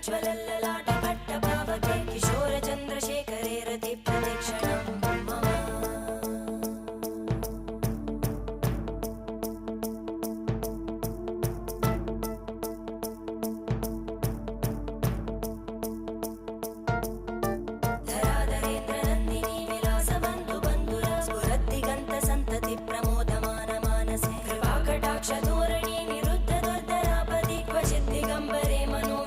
ज्वलल्ललाट पट्टपावके किशोर चन्द्रशेखरे रति प्रतीक्षणं मम धराधरेन्द्र नन्दिनी विलास बन्धु बन्धुरा स्फुरद्दिगन्त सन्तति प्रमोदमान मानसे कृपाकटाक्ष धोरणी निरुद्ध दुर्धरापदि क्वचित् दिगम्बरे मनो